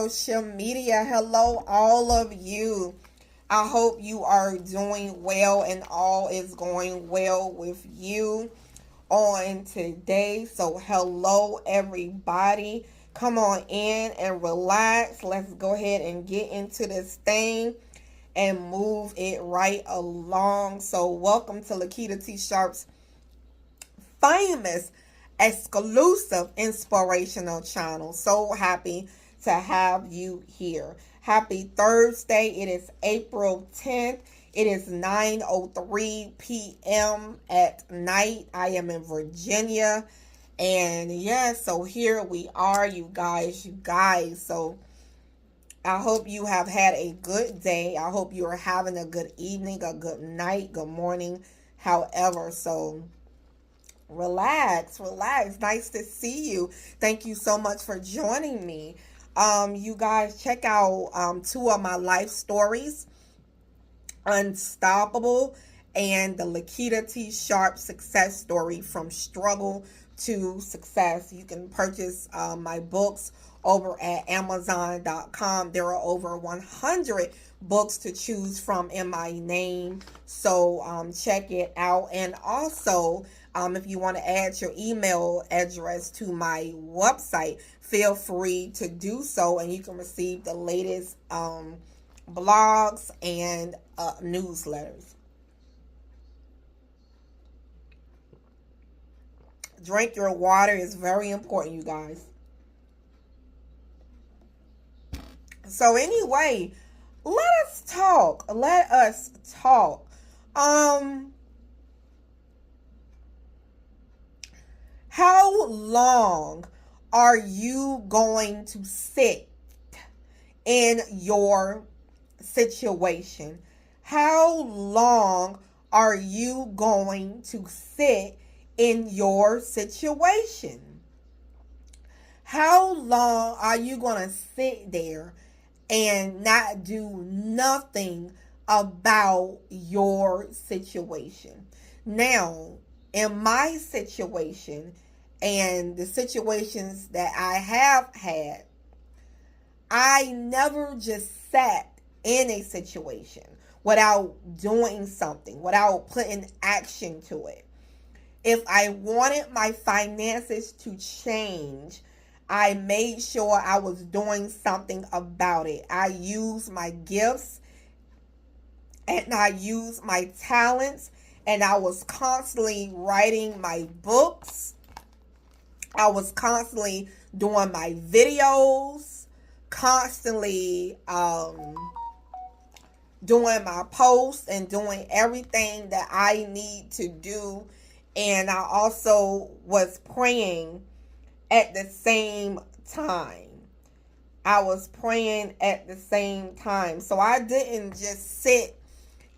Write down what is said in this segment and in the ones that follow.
social media. Hello, all of you. I hope you are doing well and all is going well with you on today. So, hello, everybody. Come on in and relax. Let's go ahead and get into this thing and move it right along. So, welcome to Lakitatsharpe's famous exclusive inspirational channel. So happy to have you here. Happy Thursday. It is April 10th. It is 9:03 p.m. at night. I am in Virginia. And yeah, so here we are, you guys. So I hope you have had a good day. I hope you are having a good evening, a good night, good morning, however. So relax. Nice to see you. Thank you so much for joining me. You guys, check out two of my life stories, Unstoppable and the Lakitatsharpe success story, from struggle to success. You can purchase my books over at Amazon.com. There are over 100 books to choose from in my name. So check it out. And also, if you want to add your email address to my website, feel free to do so, and you can receive the latest blogs and newsletters. Drink your water. Is very important, you guys. So anyway, let us talk. How long are you going to sit in your situation? How long are you going to sit in your situation? How long are you going to sit there and not do nothing about your situation? Now, in my situation and the situations that I have had, I never just sat in a situation without doing something, without putting action to it. If I wanted my finances to change, I made sure I was doing something about it. I used my gifts and I used my talents, and I was constantly writing my books. I was constantly doing my videos, constantly doing my posts and doing everything that I need to do. And I also was praying at the same time. So I didn't just sit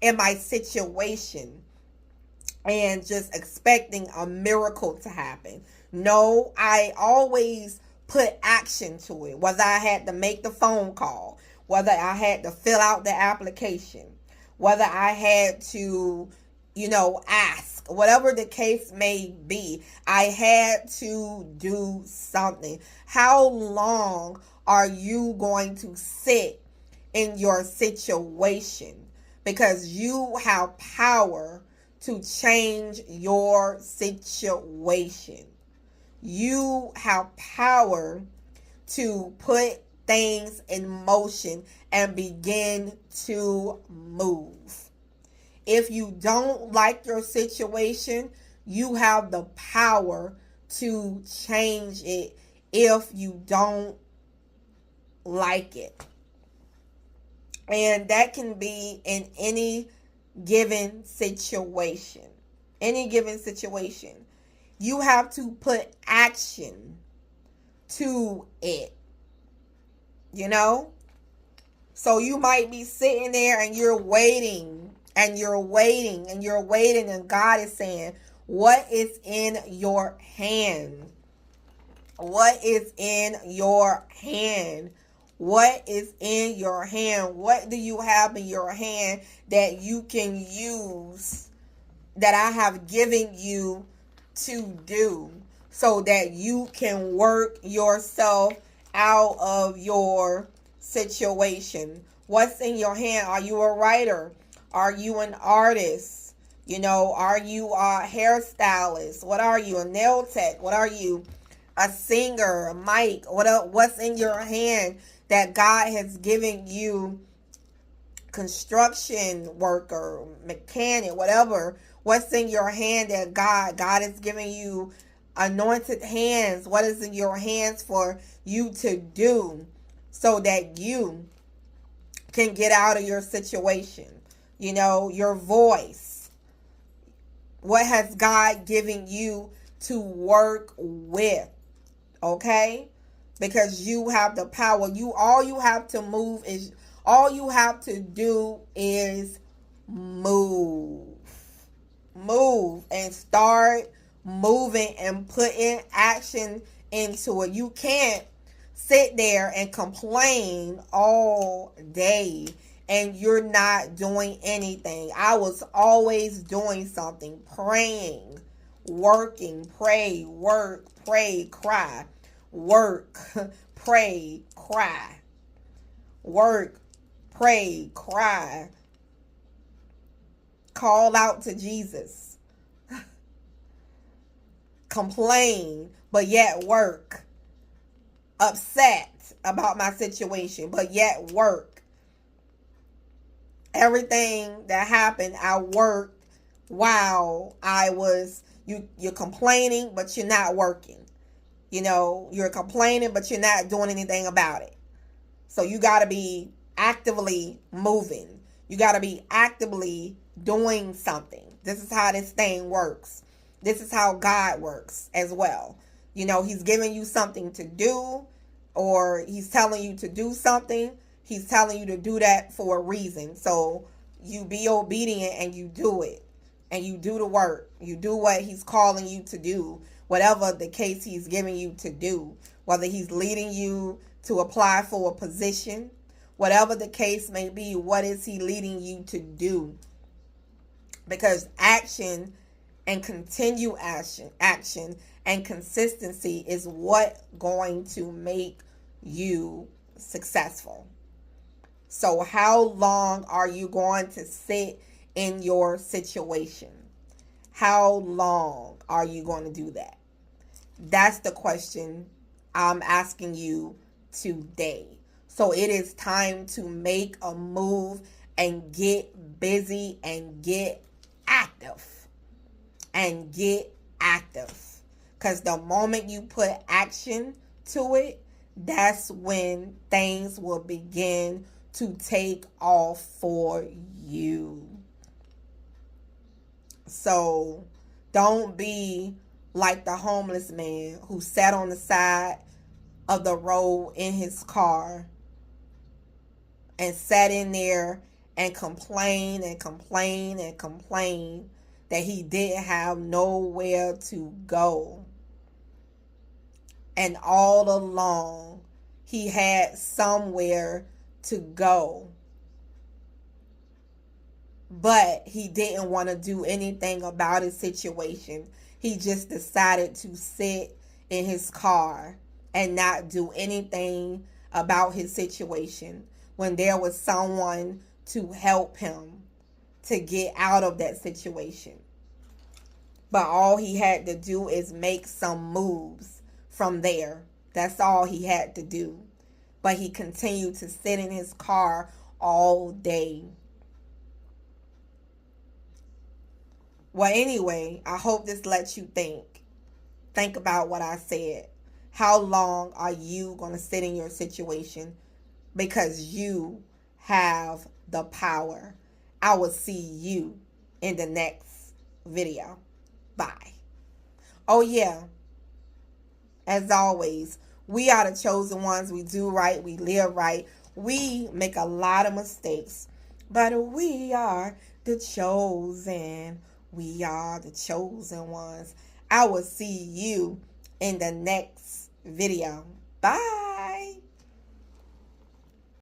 in my situation and just expecting a miracle to happen. No, I always put action to it. Whether I had to make the phone call, whether I had to fill out the application, whether I had to, ask, whatever the case may be, I had to do something. How long are you going to sit in your situation? Because you have power to change your situation. You have power to put things in motion and begin to move. If you don't like your situation, you have the power to change it if you don't like it. And that can be in any given situation. You have to put action to it. So you might be sitting there and you're waiting and God is saying, what is in your hand? What is in your hand? What is in your hand? What do you have in your hand that you can use, that I have given you to do, so that you can work yourself out of your situation? What's in your hand? Are you a writer? Are you an artist? Are you a hairstylist? What are you? A nail tech? What are you? A singer, a mic? What's in your hand that God has given you? Construction worker, mechanic, whatever. What's in your hand that God is giving you? Anointed hands. What is in your hands for you to do so that you can get out of your situation? Your voice. What has God given you to work with? Okay? Because you have the power. All you have to do is move. Move and start moving and putting action into it. You can't sit there and complain all day and you're not doing anything. I was always doing something, praying, working, pray, work, pray, cry, work, pray, cry, work, pray, cry, call out to Jesus, complain, but yet work, upset about my situation, but yet work. Everything that happened, I worked while you're complaining, but you're not working. You're complaining, but you're not doing anything about it. So you got to be actively moving. You got to be actively doing something. This is how this thing works. This is how God works as well. He's giving you something to do, or he's telling you to do something. He's telling you to do that for a reason. So you be obedient and you do it. And you do the work. You do what he's calling you to do. Whatever the case he's giving you to do. Whether he's leading you to apply for a position. Whatever the case may be, what is he leading you to do? Because action and continue action and consistency is what going to make you successful. So how long are you going to sit in your situation? How long are you going to do that? That's the question I'm asking you today. So it is time to make a move and get busy and get active. And get active. Because the moment you put action to it, that's when things will begin to take off for you. So don't be like the homeless man who sat on the side of the road in his car and sat in there and complained that he didn't have nowhere to go. And all along, he had somewhere to go. But he didn't want to do anything about his situation. He just decided to sit in his car and not do anything about his situation when there was someone to help him to get out of that situation. But all he had to do is make some moves from there. That's all he had to do. But he continued to sit in his car all day. Well, anyway, I hope this lets you think. Think about what I said. How long are you going to sit in your situation? Because you have the power. I will see you in the next video. Bye. Oh yeah. As always, we are the chosen ones. We do right. We live right. We make a lot of mistakes. But we are the chosen. We are the chosen ones. I will see you in the next video. Bye.